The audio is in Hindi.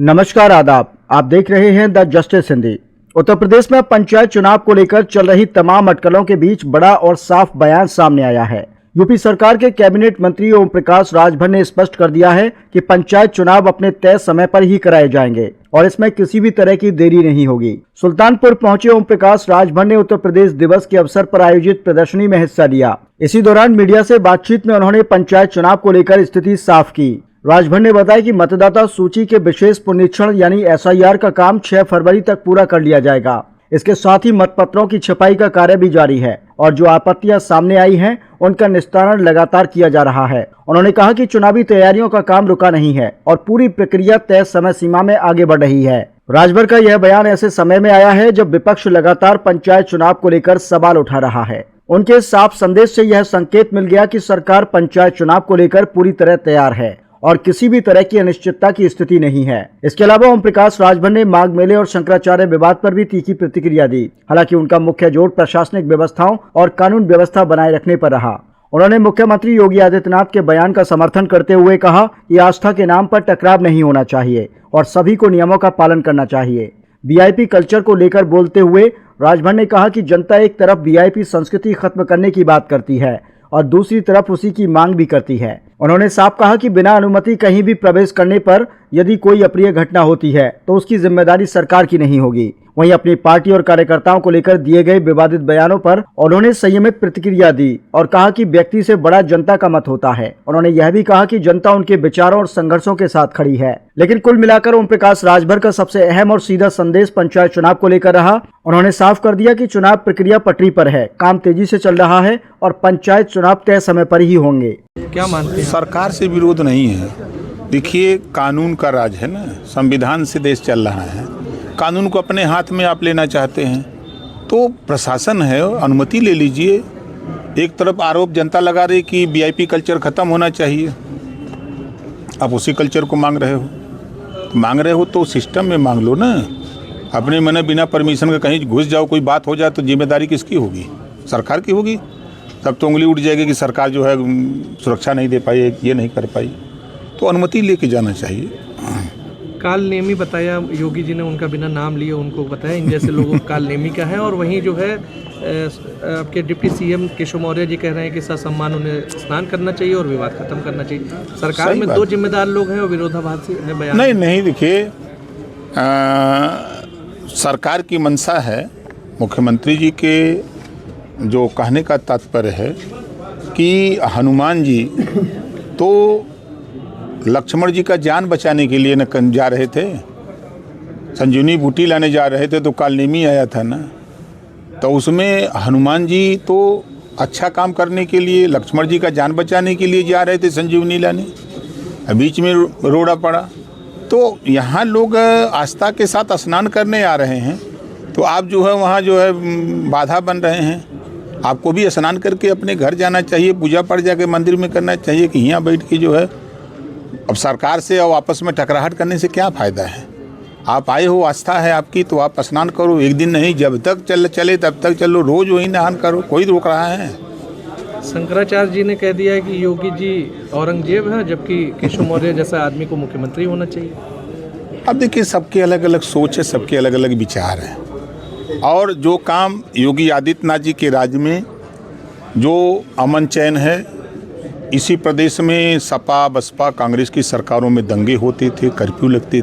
नमस्कार, आदाब। आप देख रहे हैं द जस्टिस हिंदी। उत्तर प्रदेश में पंचायत चुनाव को लेकर चल रही तमाम अटकलों के बीच बड़ा और साफ बयान सामने आया है। यूपी सरकार के कैबिनेट मंत्री ओम प्रकाश राजभर ने स्पष्ट कर दिया है कि पंचायत चुनाव अपने तय समय पर ही कराए जाएंगे और इसमें किसी भी तरह की देरी नहीं होगी। सुल्तानपुर पहुंचे ओम प्रकाश राजभर ने उत्तर प्रदेश दिवस के अवसर पर आयोजित प्रदर्शनी में हिस्सा लिया। इसी दौरान मीडिया से बातचीत में उन्होंने पंचायत चुनाव को लेकर स्थिति साफ की। राजभर ने बताया कि मतदाता सूची के विशेष पुनरीक्षण यानी SIR का काम 6 फरवरी तक पूरा कर लिया जाएगा। इसके साथ ही मतपत्रों की छपाई का कार्य भी जारी है और जो आपत्तियां सामने आई हैं उनका निस्तारण लगातार किया जा रहा है। उन्होंने कहा कि चुनावी तैयारियों का काम रुका नहीं है और पूरी प्रक्रिया तय समय सीमा में आगे बढ़ रही है। राजभर का यह बयान ऐसे समय में आया है जब विपक्ष लगातार पंचायत चुनाव को लेकर सवाल उठा रहा है। उनके साफ संदेश से यह संकेत मिल गया कि सरकार पंचायत चुनाव को लेकर पूरी तरह तैयार है और किसी भी तरह की अनिश्चितता की स्थिति नहीं है। इसके अलावा ओम प्रकाश राजभर ने माघ मेले और शंकराचार्य विवाद पर भी तीखी प्रतिक्रिया दी। हालांकि उनका मुख्य जोर प्रशासनिक व्यवस्थाओं और कानून व्यवस्था बनाए रखने पर रहा। उन्होंने मुख्यमंत्री योगी आदित्यनाथ के बयान का समर्थन करते हुए कहा कि आस्था के नाम पर टकराव नहीं होना चाहिए और सभी को नियमों का पालन करना चाहिए। VIP कल्चर को लेकर बोलते हुए राजभर ने कहा कि जनता एक तरफ VIP संस्कृति खत्म करने की बात करती है और दूसरी तरफ उसी की मांग भी करती है। उन्होंने साफ कहा कि बिना अनुमति कहीं भी प्रवेश करने पर यदि कोई अप्रिय घटना होती है तो उसकी जिम्मेदारी सरकार की नहीं होगी। वहीं अपनी पार्टी और कार्यकर्ताओं को लेकर दिए गए विवादित बयानों पर उन्होंने संयमित प्रतिक्रिया दी और कहा कि व्यक्ति से बड़ा जनता का मत होता है। उन्होंने यह भी कहा कि जनता उनके विचारों और संघर्षों के साथ खड़ी है। लेकिन कुल मिलाकर ओम प्रकाश राजभर का सबसे अहम और सीधा संदेश पंचायत चुनाव को लेकर रहा। उन्होंने साफ कर दिया कि चुनाव प्रक्रिया पटरी पर है, काम तेजी से चल रहा है और पंचायत चुनाव तय समय पर ही होंगे। क्या मानते हैं? सरकार से विरोध नहीं है। देखिए, कानून का राज है ना, संविधान से देश चल रहा है। कानून को अपने हाथ में आप लेना चाहते हैं तो प्रशासन है, अनुमति ले लीजिए। एक तरफ आरोप जनता लगा रही कि VIP कल्चर खत्म होना चाहिए, आप उसी कल्चर को मांग रहे हो तो सिस्टम में मांग लो ना। अपने मन बिना परमिशन का कहीं घुस जाओ, कोई बात हो जाए तो जिम्मेदारी किसकी होगी? सरकार की होगी। तब तो उंगली उठ जाएगी कि सरकार जो है सुरक्षा नहीं दे पाई, ये नहीं कर पाई। तो अनुमति लेके जाना चाहिए। काल नेमी बताया योगी जी ने, उनका बिना नाम लिए उनको बताया इन जैसे लोगों को काल नेमी का है। और वहीं जो है आपके डिप्टी CM केशव मौर्य जी कह रहे हैं कि ससम्मान उन्हें स्नान करना चाहिए और विवाद खत्म करना चाहिए। सरकार में 2 जिम्मेदार लोग हैं और विरोधाभासी है बयान। नहीं देखिए, सरकार की मंशा है, मुख्यमंत्री जी के जो कहने का तात्पर्य है कि हनुमान जी तो लक्ष्मण जी का जान बचाने के लिए न जा रहे थे, संजीवनी बूटी लाने जा रहे थे तो कालनेमी आया था ना। तो उसमें हनुमान जी तो अच्छा काम करने के लिए, लक्ष्मण जी का जान बचाने के लिए जा रहे थे संजीवनी लाने, बीच में रोड़ा पड़ा। तो यहाँ लोग आस्था के साथ स्नान करने आ रहे हैं तो आप जो है वहाँ जो है बाधा बन रहे हैं। आपको भी स्नान करके अपने घर जाना चाहिए, पूजा पाठ जाके मंदिर में करना चाहिए कि यहाँ बैठ के जो है अब सरकार से और आपस में टकराहट करने से क्या फ़ायदा है? आप आए हो, आस्था है आपकी तो आप स्नान करो। एक दिन नहीं, जब तक चले तब तक चलो, रोज़ वही नहान करो, कोई रोक रहा है? शंकराचार्य जी ने कह दिया है कि योगी जी औरंगजेब हैं जबकि केशव मौर्य जैसा आदमी को मुख्यमंत्री होना चाहिए। अब देखिए, सबके अलग अलग सोच है, सबके अलग अलग विचार हैं। और जो काम योगी आदित्यनाथ जी के राज्य में जो अमन चैन है, इसी प्रदेश में सपा बसपा कांग्रेस की सरकारों में दंगे होते थे, कर्फ्यू लगते